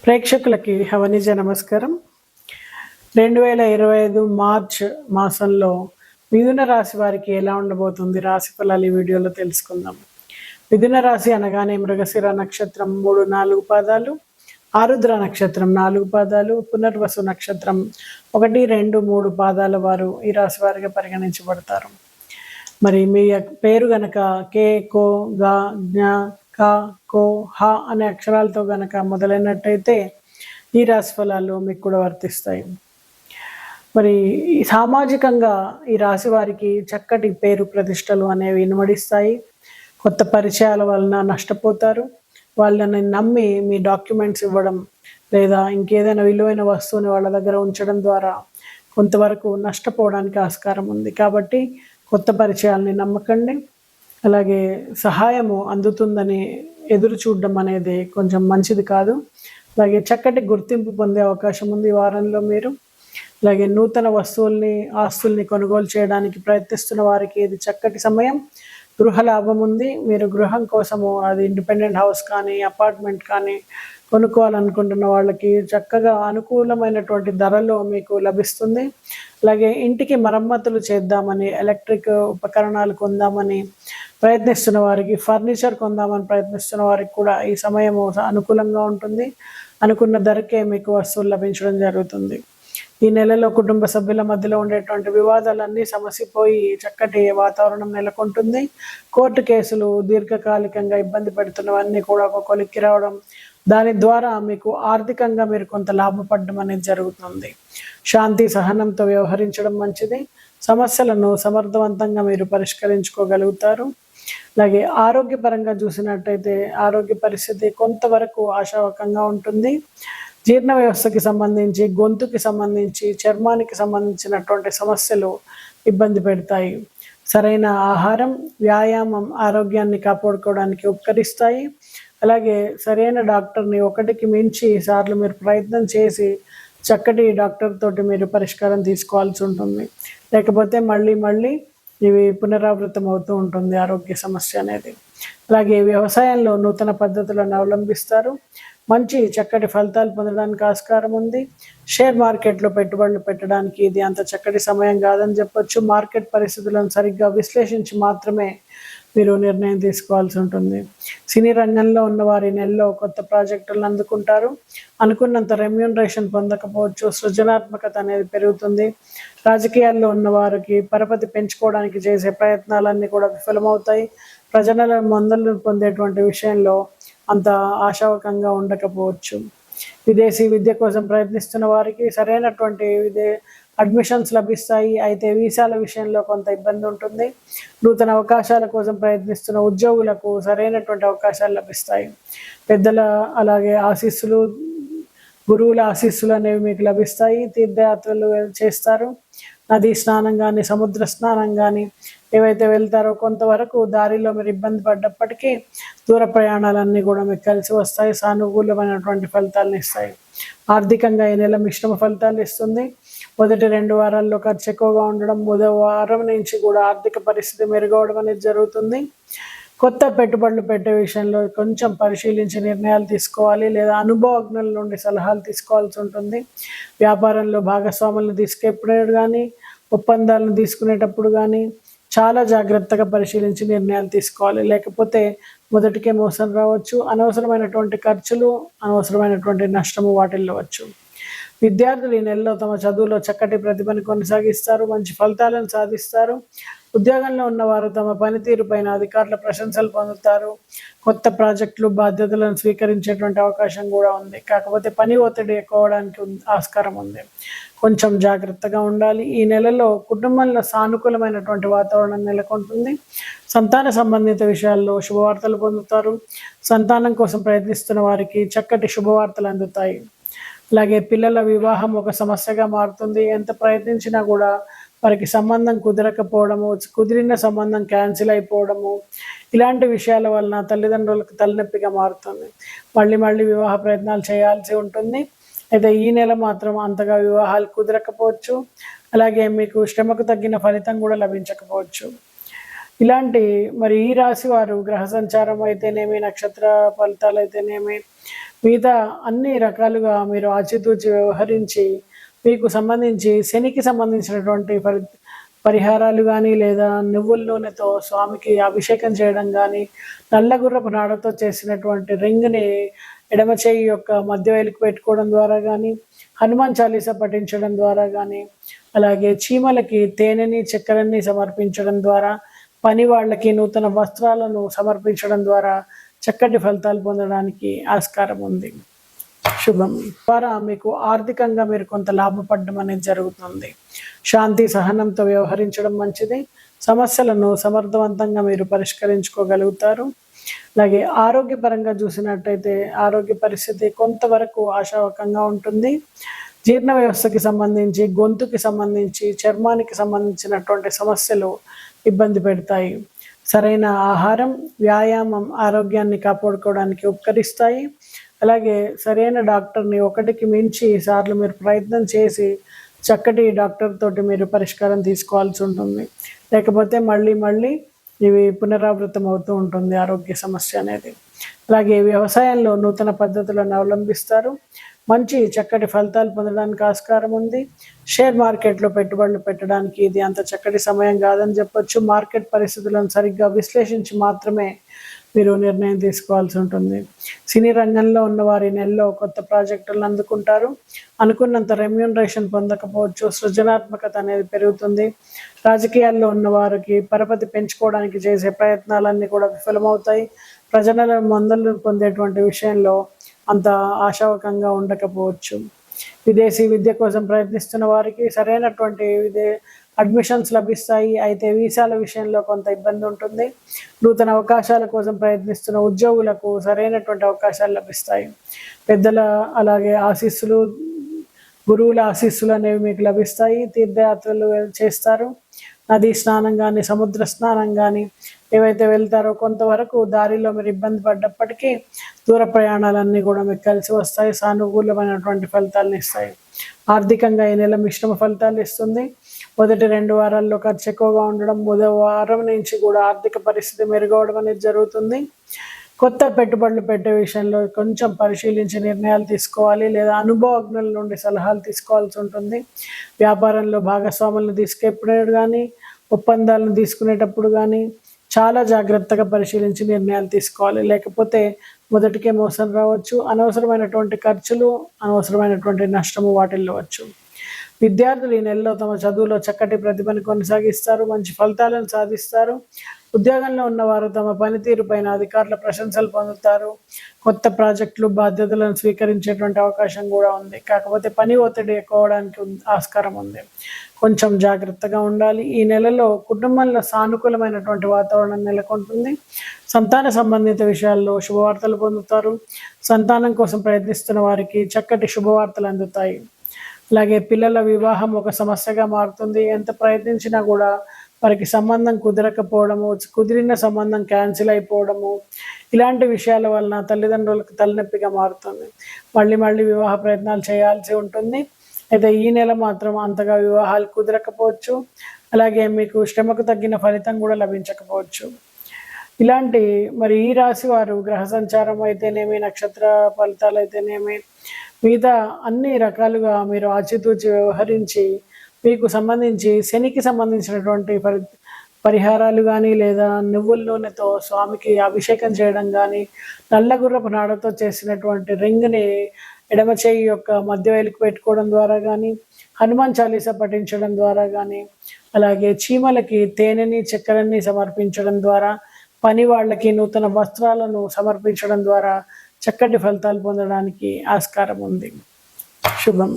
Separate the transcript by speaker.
Speaker 1: ప్రేక్షకులకి హవనిజ నమస్కారం. 2025 మార్చ్ మాసంలో మిథున రాశి వారికి ఎలా ఉండబోతుంది రాశి ఫలాలు ఈ వీడియోలో తెలుసుకుందాం. మిథున రాశి అనగానే మృగశిర నక్షత్రం 3-4 పాదాలు, ఆరుద్ర నక్షత్రం 4 పాదాలు, పునర్వసు నక్షత్రం 1, 2, 3 పాదాల వారు ఈ రాశి వారిగా పరిగణించబడతారు. మరి మీ పేరు గనక కే, కో, గా, జ్ఞ, క, కో, హ అనే అక్షరాలతో గనక మొదలైనట్టయితే ఈ రాశి ఫలాలు మీకు కూడా వర్తిస్తాయి. మరి సామాజికంగా ఈ రాశి వారికి చక్కటి పేరు ప్రతిష్టలు అనేవి ఇనుమడిస్తాయి. కొత్త పరిచయాల వలన నష్టపోతారు. వాళ్ళని నమ్మి మీ డాక్యుమెంట్స్ ఇవ్వడం లేదా ఇంకేదైనా విలువైన వస్తువుని వాళ్ళ దగ్గర ఉంచడం ద్వారా కొంతవరకు నష్టపోవడానికి ఆస్కారం ఉంది. కాబట్టి కొత్త పరిచయాల్ని నమ్మకండి. అలాగే సహాయము అందుతుందని ఎదురు చూడడం అనేది కొంచెం మంచిది కాదు. అలాగే చక్కటి గుర్తింపు పొందే అవకాశం ఉంది ఈ వారంలో మీరు. అలాగే నూతన వస్తువుల్ని, ఆస్తుల్ని కొనుగోలు చేయడానికి ప్రయత్నిస్తున్న వారికి ఇది చక్కటి సమయం. గృహ లాభం ఉంది. మీరు గృహం కోసము అది ఇండిపెండెంట్ హౌస్ కానీ, అపార్ట్మెంట్ కానీ కొనుక్కోవాలనుకుంటున్న వాళ్ళకి చక్కగా అనుకూలమైనటువంటి ధరలో మీకు లభిస్తుంది. అలాగే ఇంటికి మరమ్మతులు చేద్దామని, ఎలక్ట్రిక్ ఉపకరణాలు కొందామని ప్రయత్నిస్తున్న వారికి, ఫర్నిచర్ కొందామని ప్రయత్నిస్తున్న వారికి కూడా ఈ సమయము అనుకూలంగా ఉంటుంది. అనుకున్న ధరకే మీకు వస్తువులు లభించడం జరుగుతుంది. ఈ నెలలో కుటుంబ సభ్యుల మధ్యలో ఉండేటువంటి వివాదాలన్నీ సమసిపోయి చక్కటి వాతావరణం నెలకొంటుంది. కోర్టు కేసులు దీర్ఘకాలికంగా ఇబ్బంది పెడుతున్నవన్నీ కూడా ఒక కొలిక్కి రావడం, దాని ద్వారా మీకు ఆర్థికంగా మీరు కొంత లాభపడడం అనేది జరుగుతుంది. శాంతి సహనంతో వ్యవహరించడం మంచిది. సమస్యలను సమర్థవంతంగా మీరు పరిష్కరించుకోగలుగుతారు. అలాగే ఆరోగ్యపరంగా చూసినట్టయితే ఆరోగ్య పరిస్థితి కొంతవరకు ఆశావకంగా ఉంటుంది. జీర్ణ వ్యవస్థకి సంబంధించి, గొంతుకి సంబంధించి, చర్మానికి సంబంధించినటువంటి సమస్యలు ఇబ్బంది పెడతాయి. సరైన ఆహారం, వ్యాయామం ఆరోగ్యాన్ని కాపాడుకోవడానికి ఉపకరిస్తాయి. అలాగే సరైన డాక్టర్ని ఒకటికి మించి సార్లు మీరు ప్రయత్నం చేసి చక్కటి డాక్టర్ తోటి మీరు పరిష్కారం తీసుకోవాల్సి ఉంటుంది. లేకపోతే మళ్ళీ ఇవి పునరావృతం అవుతూ ఉంటుంది ఆరోగ్య సమస్య అనేది. అలాగే వ్యవసాయంలో నూతన పద్ధతులను అవలంబిస్తారు. మంచి చక్కటి ఫలితాలు పొందడానికి ఆస్కారం ఉంది. షేర్ మార్కెట్లో పెట్టుబడులు పెట్టడానికి ఇది అంత చక్కటి సమయం కాదని చెప్పొచ్చు. మార్కెట్ పరిస్థితులను సరిగ్గా విశ్లేషించి మాత్రమే మీరు నిర్ణయం తీసుకోవాల్సి ఉంటుంది. సినీ రంగంలో ఉన్నవారి నెలలో కొత్త ప్రాజెక్టులను అందుకుంటారు. అనుకున్నంత రెమ్యూనరేషన్ పొందకపోవచ్చు. సృజనాత్మకత అనేది పెరుగుతుంది. రాజకీయాల్లో ఉన్నవారికి పరపతి పెంచుకోవడానికి చేసే ప్రయత్నాలన్నీ కూడా విఫలమవుతాయి. ప్రజల మందలను పొందేటువంటి విషయంలో అంత ఆశావకంగా ఉండకపోవచ్చు. విదేశీ విద్య కోసం ప్రయత్నిస్తున్న వారికి సరైనటువంటి అడ్మిషన్స్ లభిస్తాయి. అయితే వీసాల విషయంలో కొంత ఇబ్బంది ఉంటుంది. నూతన అవకాశాల కోసం ప్రయత్నిస్తున్న ఉద్యోగులకు సరైనటువంటి అవకాశాలు లభిస్తాయి. పెద్దల అలాగే ఆశీస్సులు, గురువుల ఆశీస్సులు అనేవి మీకు లభిస్తాయి. తీర్థయాత్రలు చేస్తారు. నదీ స్నానం కానీ, సముద్ర స్నానం కానీ ఏవైతే వెళ్తారో కొంతవరకు దారిలో మీరు ఇబ్బంది పడ్డప్పటికీ దూర ప్రయాణాలన్నీ కూడా మీకు కలిసి వస్తాయి. సానుకూలమైనటువంటి ఫలితాలను ఇస్తాయి. ఆర్థికంగా ఈ నెల మిశ్రమ ఫలితాలు ఇస్తుంది. మొదటి 2 వారాల్లో ఖర్చు ఎక్కువగా ఉండడం, 3వ వారం నుంచి కూడా ఆర్థిక పరిస్థితి మెరుగవడం అనేది జరుగుతుంది. కొత్త పెట్టుబడులు పెట్టే విషయంలో కొంచెం పరిశీలించి నిర్ణయాలు తీసుకోవాలి, లేదా అనుభవజ్ఞుల నుండి సలహాలు తీసుకోవాల్సి ఉంటుంది. వ్యాపారంలో భాగస్వాములను తీసుకెప్పుడు కానీ, ఒప్పందాలను తీసుకునేటప్పుడు కానీ చాలా జాగ్రత్తగా పరిశీలించి నిర్ణయాలు తీసుకోవాలి. లేకపోతే మొదటికే మోసం రావచ్చు. అనవసరమైనటువంటి ఖర్చులు, అనవసరమైనటువంటి నష్టము వాటిల్లవచ్చు. విద్యార్థులు ఈ నెలలో తమ చదువులో చక్కటి ప్రతిభను కొనసాగిస్తారు. మంచి ఫలితాలను సాధిస్తారు. ఉద్యోగంలో ఉన్నవారు తమ పనితీరు పైన అధికారుల ప్రశంసలు పొందుతారు. కొత్త ప్రాజెక్టులు, బాధ్యతలను స్వీకరించేటువంటి అవకాశం కూడా ఉంది. కాకపోతే పని ఒత్తిడి ఎక్కువ అవడానికి ఆస్కారం ఉంది. కొంచెం జాగ్రత్తగా ఉండాలి. ఈ నెలలో కుటుంబంలో సానుకూలమైనటువంటి వాతావరణం నెలకొంటుంది. సంతాన సంబంధిత విషయాల్లో శుభవార్తలు పొందుతారు. సంతానం కోసం ప్రయత్నిస్తున్న వారికి చక్కటి శుభవార్తలు అందుతాయి. అలాగే పిల్లల వివాహం ఒక సమస్యగా మారుతుంది. ఎంత ప్రయత్నించినా కూడా వారికి సంబంధం కుదరకపోవడము, కుదిరిన సంబంధం క్యాన్సిల్ అయిపోవడము, ఇలాంటి విషయాల వలన తల్లిదండ్రులకు తలనొప్పిగా మారుతుంది. మళ్ళీ వివాహ ప్రయత్నాలు చేయాల్సి ఉంటుంది. అయితే ఈ నెల మాత్రం అంతగా వివాహాలు కుదరకపోవచ్చు. అలాగే మీకు శ్రమకు తగ్గిన ఫలితం కూడా లభించకపోవచ్చు. ఇలాంటి మరి ఈ రాశి వారు గ్రహ సంచారం అయితేనేమి, నక్షత్ర ఫలితాలు అయితేనేమి, మిగతా అన్ని రకాలుగా మీరు ఆచితూచి వ్యవహరించి మీకు సంబంధించి శనికి సంబంధించినటువంటి పరిహారాలు కానీ లేదా నువ్వుల నూనెతో స్వామికి అభిషేకం చేయడం కానీ నల్ల గుర్రపు నాడతో చేసినటువంటి రింగ్ని ఎడమ చేయి యొక్క మధ్య వేలికి పెట్టుకోవడం ద్వారా కానీ హనుమాన్ చాలీసా పఠించడం ద్వారా కానీ అలాగే చీమలకి తేనెని చక్కెరని సమర్పించడం ద్వారా పని వాళ్ళకి నూతన వస్త్రాలను సమర్పించడం ద్వారా చక్కటి ఫలితాలు పొందడానికి ఆస్కారం ఉంది. శుభం ద్వారా మీకు ఆర్థికంగా మీరు కొంత లాభపడడం అనేది జరుగుతుంది. శాంతి సహనంతో వ్యవహరించడం మంచిది. సమస్యలను సమర్థవంతంగా మీరు పరిష్కరించుకోగలుగుతారు. అలాగే ఆరోగ్యపరంగా చూసినట్టయితే ఆరోగ్య పరిస్థితి కొంతవరకు ఆశావకంగా ఉంటుంది. జీర్ణ వ్యవస్థకి సంబంధించి, గొంతుకి సంబంధించి, చర్మానికి సంబంధించినటువంటి సమస్యలు ఇబ్బంది పెడతాయి. సరైన ఆహారం, వ్యాయామం ఆరోగ్యాన్ని కాపాడుకోవడానికి ఉపకరిస్తాయి. అలాగే సరైన డాక్టర్ని ఒకటికి మించి సార్లు మీరు ప్రయత్నం చేసి చక్కటి డాక్టర్ తోటి మీరు పరిష్కారం తీసుకోవాల్సి ఉంటుంది. లేకపోతే మళ్ళీ ఇవి పునరావృతం అవుతూ ఉంటుంది ఆరోగ్య సమస్య అనేది. అలాగే వ్యవసాయంలో నూతన పద్ధతులను అవలంబిస్తారు. మంచి చక్కటి ఫలితాలు పొందడానికి ఆస్కారం ఉంది. షేర్ మార్కెట్లో పెట్టుబడులు పెట్టడానికి ఇది అంత చక్కటి సమయం కాదని చెప్పొచ్చు. మార్కెట్ పరిస్థితులను సరిగ్గా విశ్లేషించి మాత్రమే మీరు నిర్ణయం తీసుకోవాల్సి ఉంటుంది. సినీ రంగంలో ఉన్నవారి నెలలో కొత్త ప్రాజెక్టులను అందుకుంటారు. అనుకున్నంత రెమ్యూనరేషన్ పొందకపోవచ్చు. సృజనాత్మకత అనేది పెరుగుతుంది. రాజకీయాల్లో ఉన్నవారికి పరపతి పెంచుకోవడానికి చేసే ప్రయత్నాలన్నీ కూడా విఫలమవుతాయి. ప్రజల మందలను పొందేటువంటి విషయంలో అంత ఆశావకంగా ఉండకపోవచ్చు. విదేశీ విద్య కోసం ప్రయత్నిస్తున్న వారికి సరైనటువంటి అడ్మిషన్స్ లభిస్తాయి. అయితే వీసాల విషయంలో కొంత ఇబ్బంది ఉంటుంది. నూతన అవకాశాల కోసం ప్రయత్నిస్తున్న ఉద్యోగులకు సరైనటువంటి అవకాశాలు లభిస్తాయి. పెద్దల అలాగే ఆశీస్సులు, గురువుల ఆశీస్సులు అనేవి మీకు లభిస్తాయి. తీర్థయాత్రలు చేస్తారు. నదీ స్నానం కానీ, సముద్ర స్నానం కానీ ఏవైతే వెళ్తారో కొంతవరకు దారిలో మీరు ఇబ్బంది పడ్డప్పటికీ దూర ప్రయాణాలన్నీ కూడా మీకు కలిసి వస్తాయి. సానుకూలమైనటువంటి ఫలితాలను ఇస్తాయి. ఆర్థికంగా ఈ నెల మిశ్రమ ఫలితాలు ఇస్తుంది. మొదటి 2 వారాల్లో ఖర్చు ఎక్కువగా ఉండడం, మొదటి వారం నుంచి కూడా ఆర్థిక పరిస్థితి మెరుగవడం అనేది జరుగుతుంది. కొత్త పెట్టుబడులు పెట్టే విషయంలో కొంచెం పరిశీలించి నిర్ణయాలు తీసుకోవాలి లేదా అనుభవజ్ఞుల నుండి సలహాలు తీసుకోవాల్సి ఉంటుంది. వ్యాపారంలో భాగస్వాములను తీసుకెప్పుడు కానీ, ఒప్పందాలను తీసుకునేటప్పుడు కానీ చాలా జాగ్రత్తగా పరిశీలించి నిర్ణయాలు తీసుకోవాలి. లేకపోతే మొదటికే మోసం రావచ్చు. అనవసరమైనటువంటి ఖర్చులు, అనవసరమైనటువంటి నష్టము వాటిల్లవచ్చు. విద్యార్థులు ఈ నెలలో తమ చదువులో చక్కటి ప్రతిభను కొనసాగిస్తారు. మంచి ఫలితాలను సాధిస్తారు. ఉద్యోగంలో ఉన్నవారు తమ పనితీరు పైన అధికారుల ప్రశంసలు పొందుతారు. కొత్త ప్రాజెక్టులు, బాధ్యతలను స్వీకరించేటువంటి అవకాశం కూడా ఉంది. కాకపోతే పని ఒత్తిడి ఎక్కువ అవడానికి ఆస్కారం ఉంది. కొంచెం జాగ్రత్తగా ఉండాలి. ఈ నెలలో కుటుంబంలో సానుకూలమైనటువంటి వాతావరణం నెలకొంటుంది. సంతాన సంబంధిత విషయాల్లో శుభవార్తలు పొందుతారు. సంతానం కోసం ప్రయత్నిస్తున్న వారికి చక్కటి శుభవార్తలు అందుతాయి. అలాగే పిల్లల వివాహం ఒక సమస్యగా మారుతుంది. ఎంత ప్రయత్నించినా కూడా వారికి సంబంధం కుదరకపోవడము, కుదిరిన సంబంధం క్యాన్సిల్ అయిపోవడము, ఇలాంటి విషయాల వలన తల్లిదండ్రులకు తలనొప్పిగా మారుతుంది. మళ్ళీ వివాహ ప్రయత్నాలు చేయాల్సి ఉంటుంది. అయితే ఈ నెల మాత్రం అంతగా వివాహాలు కుదరకపోవచ్చు. అలాగే మీకు శ్రమకు తగ్గిన ఫలితం కూడా లభించకపోవచ్చు. ఇలాంటి మరి ఈ రాశి వారు గ్రహ సంచారం అయితేనేమి, నక్షత్ర ఫలితాలు అయితేనేమి, మిగతా అన్ని రకాలుగా మీరు ఆచితూచి వ్యవహరించి మీకు సంబంధించి శనికి సంబంధించినటువంటి పరిహారాలు కానీ లేదా నువ్వుల నూనెతో స్వామికి అభిషేకం చేయడం కానీ నల్ల గుర్రపు నాడతో చేసినటువంటి రింగ్ని ఎడమ చేయి యొక్క మధ్య వేలికి పెట్టుకోవడం ద్వారా కానీ హనుమాన్ చాలీసా పఠించడం ద్వారా కానీ అలాగే చీమలకి తేనెని చక్కెరని సమర్పించడం ద్వారా పని వాళ్ళకి నూతన వస్త్రాలను సమర్పించడం ద్వారా చక్కటి ఫలితాలు పొందడానికి ఆస్కారం ఉంది. శుభం.